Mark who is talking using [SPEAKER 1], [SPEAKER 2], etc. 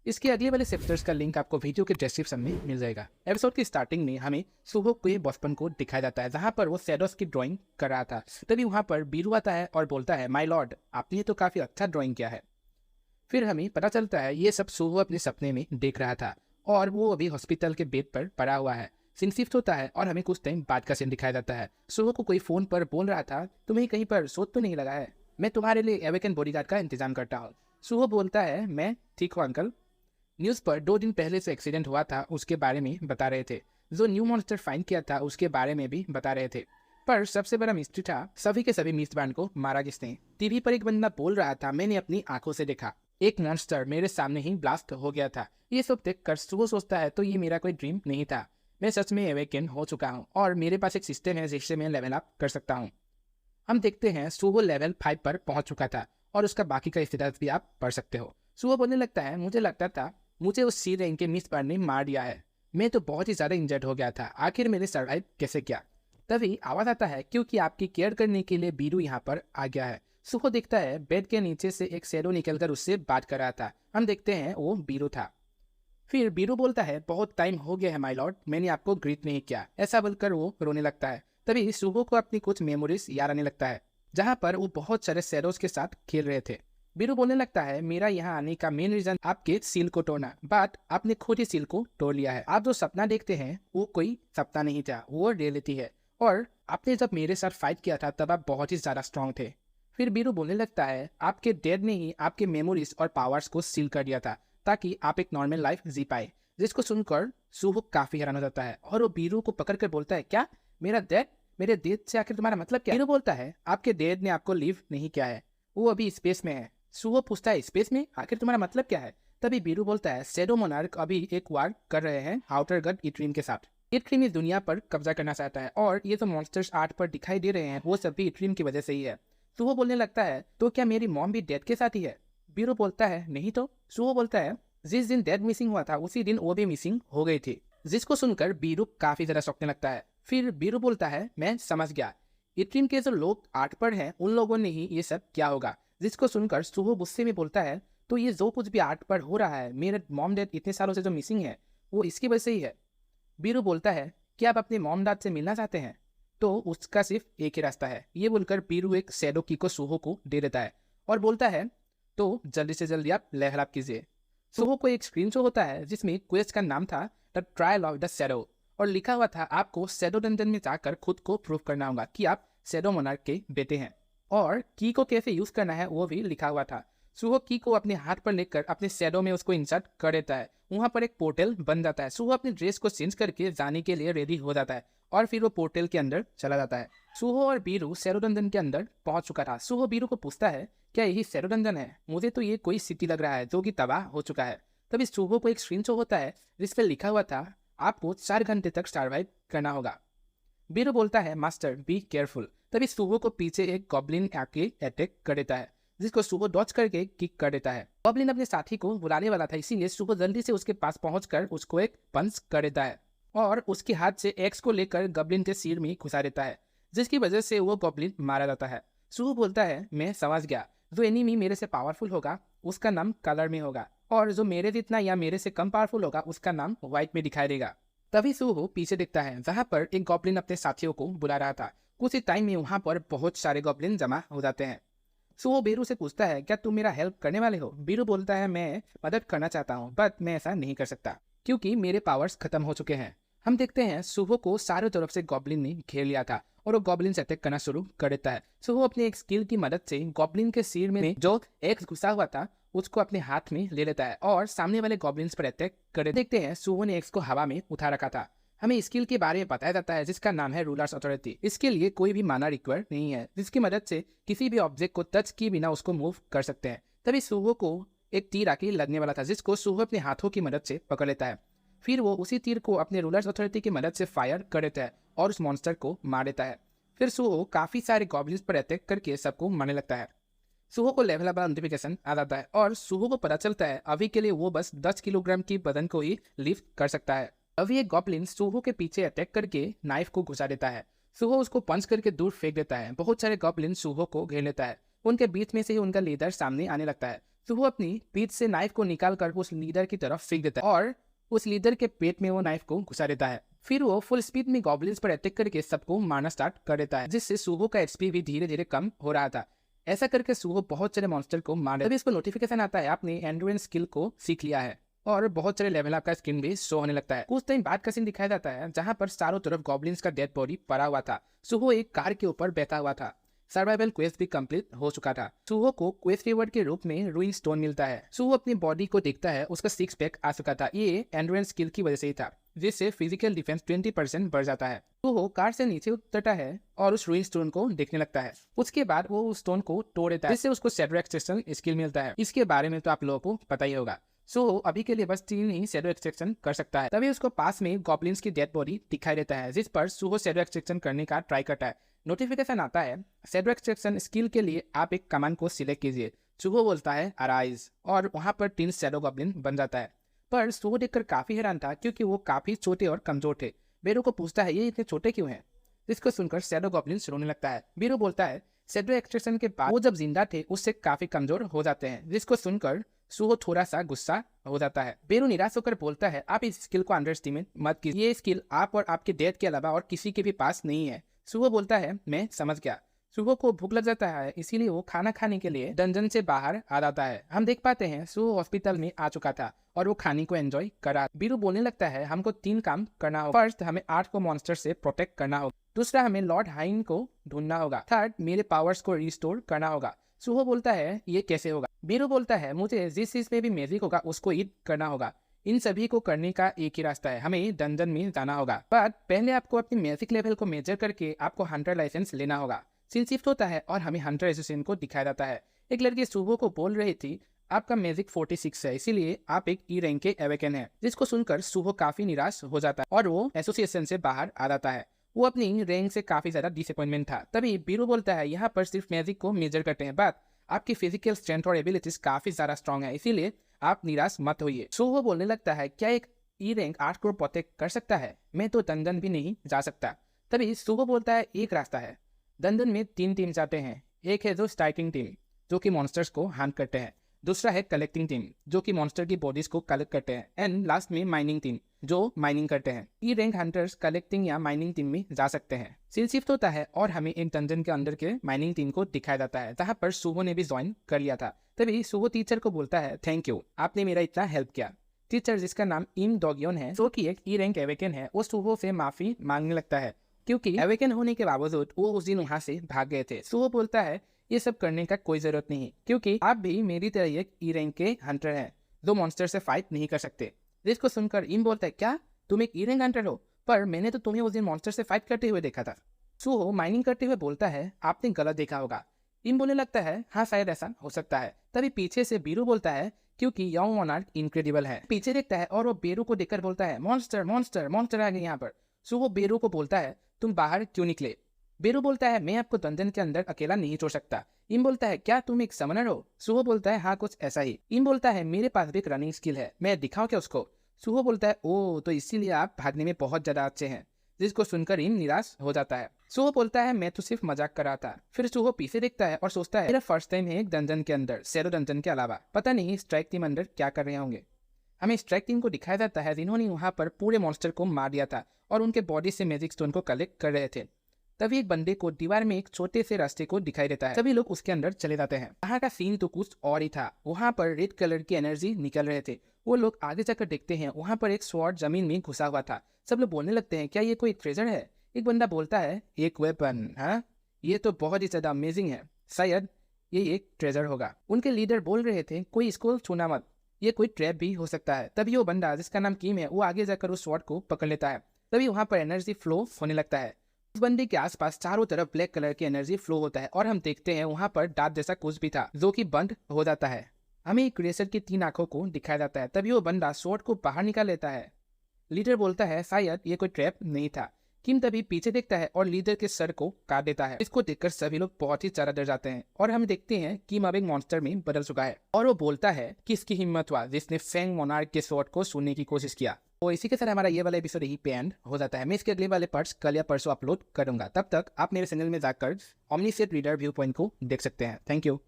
[SPEAKER 1] इसके अगले वाले चैप्टर्स का लिंक आपको वीडियो के डिस्क्रिप्शन में मिल जाएगा। एपिसोड की स्टार्टिंग में हमें सुहो के बचपन को दिखाया जाता है, जहाँ पर वो शैडोज की ड्राइंग कर रहा था। तभी वहाँ पर बीरू आता है और बोलता है, माय लॉर्ड, आपने तो काफ़ी अच्छा ड्राइंग किया है। फिर हमें पता चलता है ये सब सुहो अपने सपने में देख रहा था और वो अभी हॉस्पिटल के बेड पर पड़ा हुआ है। सीन शिफ्ट होता है और हमें कुछ टाइम बाद का सीन दिखाया जाता है। सुहो को कोई फोन पर बोल रहा था, तुम्हें कहीं पर शोध तो नहीं लगा है? मैं तुम्हारे लिए एवेकन बॉडीगार्ड का इंतजाम करता हूँ। सुहो बोलता है, मैं ठीक हूँ अंकल। न्यूज़ पर 2 दिन पहले से एक्सीडेंट हुआ था उसके बारे में बता रहे थे। जो न्यू मॉन्स्टर फाइंड किया था उसके बारे में भी बता रहे थे। पर सबसे बड़ा मिस्ट्री था, सभी के सभी मेजबान को मारा किसने। टीवी पर एक बंदा बोल रहा था, मैंने अपनी आंखों से देखा, एक मॉन्स्टर मेरे सामने ही ब्लास्ट हो गया था। ये सब देखकर सुहो सोचता है, तो ये मेरा कोई ड्रीम नहीं था, मैं सच में एवेकन हो चुका हूँ और मेरे पास एक सिस्टम है जिससे मैं लेवल अप कर सकता हूँ। हम देखते हैं सुहो लेवल 5 पर पहुंच चुका था और उसका बाकी का इतिहास भी आप पढ़ सकते हो। सुहो बोलने लगता है, मुझे लगता था मुझे उस सी रैंक के मिस पर ने मार दिया है। मैं तो बहुत ही ज़्यादा इंजर्ड हो गया था, आखिर मैंने सर्वाइव कैसे किया? तभी आवाज़ आता है, क्योंकि आपकी केयर करने के लिए बीरू यहाँ पर आ गया है। सुहो देखता है बेड के नीचे से एक शैडो निकलकर उससे बात कर रहा था। हम देखते हैं वो बीरू था। फिर बीरू बोलता है, बहुत टाइम हो गया है माय लॉर्ड, मैंने आपको ग्रीट नहीं किया। ऐसा बोलकर वो रोने लगता है। तभी सुहो को अपनी कुछ मेमोरीज याद आने लगता है, जहाँ पर वो बहुत सारे शैडोज के साथ खेल रहे थे। बीरू बोलने लगता है, मेरा यहाँ आने का मेन रीजन आपके सील को तोड़ना, बट आपने खुद ही सील को तोड़ लिया है। आप जो सपना देखते हैं वो कोई सपना नहीं था, वो रियलिटी है। और आपने जब मेरे साथ फाइट किया था तब आप बहुत ही ज्यादा स्ट्रांग थे। फिर बीरू बोलने लगता है, आपके डैड ने ही आपके मेमोरीज और पावर्स को सील कर दिया था ताकि आप एक नॉर्मल लाइफ जी पाए। जिसको सुनकर सुहो काफी हैरान हो जाता है और वो बीरू को पकड़ कर बोलता है, क्या मेरा डैड? मेरे डैड से आखिर तुम्हारा मतलब क्या? बीरू बोलता है, आपके डैड ने आपको लीव नहीं किया है, वो अभी स्पेस में है। सुहो पूछता है, स्पेस में? आखिर तुम्हारा मतलब क्या है? तभी बीरू बोलता है, शैडो मोनार्क अभी एक वार कर रहे हैं आउटर गॉड इट्रीम के साथ। इट्रीम इस दुनिया पर कब्जा करना चाहता है और ये तो मॉन्स्टर्स आर्ट पर दिखाई दे रहे हैं वो सब भी इट्रीम की वजह से ही है। सुहो बोलने लगता है, तो क्या मेरी मॉम भी डैड के साथ ही है? बीरू बोलता है, नहीं तो। सुहो बोलता है, जिस दिन डैड मिसिंग हुआ था उसी दिन वो भी मिसिंग हो गई थी। जिसको सुनकर बीरू काफी ज्यादा चौंकने लगता है। फिर बीरू बोलता है, मैं समझ गया, इट्रीम के जो लोग आर्ट पर हैं उन लोगों ने ही ये सब किया होगा। जिसको सुनकर सुहो गुस्से में बोलता है, तो ये जो कुछ भी आर्ट पर हो रहा है, मेरे मॉम डैड इतने सालों से जो मिसिंग है वो इसकी वजह से ही है। बीरू बोलता है, क्या आप अपने मॉम डैड से मिलना चाहते हैं? तो उसका सिर्फ एक ही रास्ता है। ये बोलकर बीरू एक शैडो की को सुहो को दे देता है और बोलता है, तो जल्दी से जल्दी आप लेवल अप कीजिए। सुहो को एक स्क्रीन शो होता है जिसमें क्वेस्ट का नाम था the trial of the shadow और लिखा हुआ था, आपको शैडो डंजन में जाकर खुद को प्रूव करना होगा कि आप शैडो मोनार्क के बेटे हैं। और की को कैसे यूज करना है वो भी लिखा हुआ था। सुहो की को अपने हाथ पर लेकर अपने शैडो में उसको इंसर्ट कर देता है। वहां पर एक पोर्टल बन जाता है। सुहो अपने ड्रेस को चेंज करके जाने के लिए रेडी हो जाता है और फिर वो पोर्टल के अंदर चला जाता है। सुहो और बीरू शैडो डंजन के अंदर पहुंच चुका था। सुहो बीरू को पूछता है, क्या यही शैडो डंजन है? मुझे तो ये कोई सिटी लग रहा है जो कि तबाह हो चुका है। तभी सुहो को एक स्क्रीन शो होता है जिस पर लिखा हुआ था, आपको 4 घंटे तक सर्वाइव करना होगा। बीरू बोलता है, मास्टर बी केयरफुल। तभी सुहो को पीछे एक गॉब्लिन आके अटैक कर देता है, जिसको सुहो डॉच करके किक कर देता है। गॉब्लिन अपने साथी को बुलाने वाला था, इसीलिए सुहो जल्दी से उसके पास पहुंचकर उसको एक पंच कर देता है और उसके हाथ से एक्स को लेकर गॉब्लिन के सिर में घुसा देता है, जिसकी वजह से वो गॉब्लिन मारा जाता है। सुहो बोलता है, मैं समझ गया, जो एनिमी मेरे से पावरफुल होगा उसका नाम कलर में होगा और जो मेरे जितना या मेरे से कम पावरफुल होगा उसका नाम व्हाइट में दिखाई देगा। तभी सुहो पीछे दिखता है जहां पर एक गॉब्लिन अपने साथियों को बुला रहा था। कुछ ही टाइम में वहां पर बहुत सारे गॉब्लिन जमा हो जाते हैं। सुहो बीरू से पूछता है, क्या तुम मेरा हेल्प करने वाले हो? बीरू बोलता है, मैं मदद करना चाहता हूँ बट मैं ऐसा नहीं कर सकता क्योंकि मेरे पावर्स खत्म हो चुके हैं। हम देखते हैं सुहो को चारों तरफ से गॉब्लिन ने घेर लिया था और वो गॉब्लिन से अटैक करना शुरू कर देता है। सुहो अपनी एक स्किल की मदद से गॉब्लिन के सिर में जो एक्स घुसा हुआ था उसको अपने हाथ में ले लेता है और सामने वाले गॉब्लिन्स पर अटैक कर देखते हैं। सुहो ने एक्स को हवा में उठा रखा था। हमें स्किल के बारे में बताया जाता है जिसका नाम है रूलर्स अथॉरिटी। इसके लिए कोई भी माना रिक्वायर नहीं है, जिसकी मदद से किसी भी ऑब्जेक्ट को टच किए बिना उसको मूव कर सकते हैं। तभी सुहो को एक तीर आके लगने वाला था, जिसको सुहो अपने हाथों की मदद से पकड़ लेता है। फिर वो उसी तीर को अपने रूलर्स अथॉरिटी की मदद से फायर कर देता है और उस मॉन्स्टर को मार देता है। फिर सुहो काफी सारे गॉब्लिन्स पर अटैक करके सबको मारने लगता है। सुहो को लेवल अप नोटिफिकेशन आ जाता है और सुहो को पता चलता है अभी के लिए वो बस 10 किलोग्राम की वजन को ही लिफ्ट कर सकता है। अभी एक गॉब्लिन सुहो के पीछे अटैक करके नाइफ को घुसा देता है। सुहो उसको पंच करके दूर फेंक देता है। बहुत सारे गॉब्लिन सुहो को घेर लेता है। उनके बीच में से ही उनका लीडर सामने आने लगता है। सुहो अपनी पीठ से नाइफ को निकालकर उस लीडर की तरफ फेंक देता है और उस लीडर के पेट में वो नाइफ को घुसा देता है। फिर वो फुल स्पीड में गॉब्लिन्स पर अटैक करके सबको मारना स्टार्ट कर देता है, जिससे सुहो का एचपी भी धीरे धीरे कम हो रहा था। ऐसा करके सुहो बहुत सारे मॉन्स्टर को मार देता है। तभी इसको नोटिफिकेशन आता है आपने एंड्रोइन स्किल को सीख लिया है और बहुत सारे लेवल आपका स्किन भी शो होने लगता है। कुछ टाइम बाद का सीन दिखाया जाता है जहाँ पर चारों तरफ गॉब्लिन्स का डेड बॉडी पड़ा हुआ था। सुहो एक कार के ऊपर बैठा हुआ था। सर्वाइवल क्वेस्ट भी कंप्लीट हो चुका था। सुहो को क्वेस्ट रिवॉर्ड के रूप में रूइन स्टोन मिलता है। सुहो अपनी बॉडी को देखता है, उसका 6 पैक आ चुका था। ये एंड्योरेंस स्किल की वजह से ही था, जिससे फिजिकल डिफेंस 20% बढ़ जाता है। सुहो कार से नीचे उतरता है और उस रूइन स्टोन को देखने लगता है। उसके बाद वो उस स्टोन को तोड़ देता है, जिससे उसको शैडो एक्सट्रैक्शन स्किल मिलता है। इसके बारे में तो आप लोगों को पता ही होगा। सुहो अभी के लिए बस 3 ही शैडो एक्सट्रैक्शन कर सकता है। तभी उसको पास में गॉब्लिन्स की डेड बॉडी दिखाई देता है, जिस पर सुहो शैडो एक्सट्रैक्शन करने का ट्राई करता है। नोटिफिकेशन आता है शैडो एक्सट्रैक्शन स्किल के लिए आप एक कमांड को सिलेक्ट कीजिए। सुहो बोलता है अराइज और वहां पर 3 शैडो गॉब्लिन बन जाता है। पर सुहो देखकर काफी हैरान था, क्योंकि वो काफी छोटे और कमजोर थे। बेरो को पूछता है ये इतने छोटे क्यों हैं? जिसको सुनकर शैडो गॉब्लिन रोने लगता है। बेरो बोलता है शैडो एक्सट्रैक्शन के बाद वो जब जिंदा थे उससे काफी कमजोर हो जाते हैं। जिसको सुनकर सुहो थोड़ा सा गुस्सा हो जाता है। बेरो निराश होकर बोलता है आप इस स्किल को अंडर एस्टिमेट मत कीजिए। ये स्किल आप और आपके डेड के अलावा और किसी के भी पास नहीं है। सुहो बोलता है मैं समझ गया। सुहो को भूख लग जाता है, इसीलिए वो खाना खाने के लिए डंजन से बाहर आ जाता है। हम देख पाते हैं सुहो हॉस्पिटल में आ चुका था और वो खाने को एंजॉय करा। बीरू बोलने लगता है हमको 3 काम करना होगा। फर्स्ट, हमें 8 को मॉन्स्टर से प्रोटेक्ट करना होगा। दूसरा, हमें लॉर्ड हाइन को ढूंढना होगा। थर्ड, मेरे पावर्स को रिस्टोर करना होगा। सुहो बोलता है ये कैसे होगा? बीरू बोलता है मुझे जिस चीज में भी मैजिक होगा उसको ईट करना होगा। इन सभी को करने का एक ही रास्ता है, हमें डंजन में जाना होगा। पर पहले आपको अपनी मैजिक लेवल को मेजर करके आपको हंटर लाइसेंस लेना होगा। सीन शिफ्ट होता है और हमें हंटर एसोसिएशन को दिखाया जाता है। एक लड़की सुबह को बोल रही थी आपका मैजिक 46 है, इसीलिए आप एक ई रैंक के एवेकन है। जिसको सुनकर सुबह काफी निराश हो जाता है और वो एसोसिएशन से बाहर आ जाता है। वो अपनी रैंक से काफी ज्यादा डिसअपॉइंटमेंट था। तभी बीरू बोलता है यहाँ पर सिर्फ मैजिक को मेजर करते हैं, बट आपकी फिजिकल स्ट्रेंथ और एबिलिटीज काफी ज्यादा स्ट्रॉन्ग है, इसीलिए आप निराश मत होइए। सुहो बोलने लगता है क्या एक ई रैंक 8 को प्रोटेक्ट कर सकता है? मैं तो डंजन भी नहीं जा सकता। तभी सुहो बोलता है एक रास्ता है। डंजन में 3 टीम जाते हैं। एक है जो स्ट्राइकिंग टीम जो कि मॉन्स्टर्स को हंट करते हैं। दूसरा है कलेक्टिंग टीम जो कि मॉन्स्टर की बॉडीज को कलेक्ट करते हैं। एंड लास्ट में माइनिंग टीम जो माइनिंग करते हैं। ई रैंक हंटर्स कलेक्टिंग या माइनिंग टीम में जा सकते हैं। सीन शिफ्ट होता है और हमें एक डंजन के अंदर के माइनिंग टीम को दिखाया जाता है, जहाँ पर सुहो ने भी ज्वाइन कर लिया था। तभी सुहो टीचर को बोलता है थैंक यू, आपने मेरा इतना हेल्प किया। टीचर जिसका नाम इम डोगियोन है जो कि एक ई रैंक एवेकन है, वो सुहो से माफी मांगने लगता है, क्योंकि एवेकन होने के बावजूद वो उस दिन वहां से भाग गए थे। सुहो बोलता है ये सब करने का कोई जरूरत नहीं, क्योंकि आप भी मेरी तरह एक ई रैंक के हंटर हैं जो मॉन्स्टर से फाइट नहीं कर सकते। जिसको सुनकर इम बोलता है क्या तुम एक ई रैंक हंटर हो? पर मैंने तो तुम्हें उस दिन मॉन्स्टर से फाइट करते हुए देखा था। सुहो माइनिंग करते हुए बोलता है आपने गलत देखा होगा। इम बोलने लगता है हाँ शायद ऐसा हो सकता है। तभी पीछे से बीरू बोलता है क्योंकि यंग मोनार्क इनक्रेडिबल है। पीछे देखता है और वो बेरू को देखकर बोलता है मॉन्स्टर मॉन्स्टर मॉन्स्टर आ गए यहाँ पर। सुहो बेरू को बोलता है तुम बाहर क्यों निकले? बेरू बोलता है मैं आपको डंजन के अंदर अकेला नहीं छोड़ सकता। इम बोलता है क्या तुम एक समनर हो? सुहो बोलता है हाँ कुछ ऐसा ही। इम बोलता है मेरे पास भी एक रनिंग स्किल है, मैं दिखाऊं क्या उसको? सुहो बोलता है ओ तो इसीलिए आप भागने में बहुत ज्यादा अच्छे हैं। जिसको सुनकर इम निराश हो जाता है। सुहो बोलता है मैं तो सिर्फ मजाक कर रहा था। फिर सुहो पीछे देखता है और सोचता है मेरा फर्स्ट टाइम है एक डंजन के अंदर, शैडो डंजन के अलावा। पता नहीं स्ट्राइक टीम अंदर क्या कर रहे होंगे। हमें स्ट्राइक टीम को दिखाया जाता है जिन्होंने वहां पर पूरे मॉन्स्टर को मार दिया था और उनके बॉडी से मैजिक स्टोन को कलेक्ट कर रहे थे। तभी एक बंदे को दीवार में एक छोटे से रास्ते को दिखाई देता है। सभी लोग उसके अंदर चले जाते हैं। वहाँ का सीन तो कुछ और ही था। वहाँ पर रेड कलर की एनर्जी निकल रहे थे। वो लोग आगे जाकर देखते हैं, वहाँ पर एक स्वॉर्ड जमीन में घुसा हुआ था। सब लोग बोलने लगते हैं क्या ये कोई ट्रेजर है? एक बंदा बोलता है एक वेपन, हाँ ये तो बहुत ही ज्यादा अमेजिंग है, शायद ये एक ट्रेजर होगा। उनके लीडर बोल रहे थे कोई इसको छूना मत, ये कोई ट्रैप भी हो सकता है। तभी वो बंदा जिसका नाम किम है वो आगे जाकर उस स्वॉर्ड को पकड़ लेता है। तभी वहाँ पर एनर्जी फ्लो होने लगता है। उस बंदे के आसपास चारों तरफ ब्लैक कलर की एनर्जी फ्लो होता है और हम देखते हैं वहाँ पर दांत जैसा कुछ भी था जो कि बंद हो जाता है। हमें क्रेसर की 3 आंखों को दिखाया जाता है। तभी वो बंदा स्वॉर्ड को बाहर निकाल लेता है। लीडर बोलता है शायद ये कोई ट्रैप नहीं था। किम तभी पीछे देखता है और लीडर के सर को काट देता है। इसको देखकर सभी लोग बहुत ही ज्यादा डर जाते हैं और हम देखते हैं किम अब एक मॉन्स्टर में बदल चुका है और वो बोलता है किसकी हिम्मत हुआ जिसने फैंग मोनार्क के स्वॉर्ड को सुनने की कोशिश किया। तो इसी के साथ हमारा ये वाला एपिसोड यही पे एंड हो जाता है। मैं इसके अगले वाले पार्ट्स कल या परसों अपलोड करूंगा। तब तक आप मेरे चैनल में जाकर ओमनीसेट रीडर व्यू पॉइंट को देख सकते हैं। Thank you.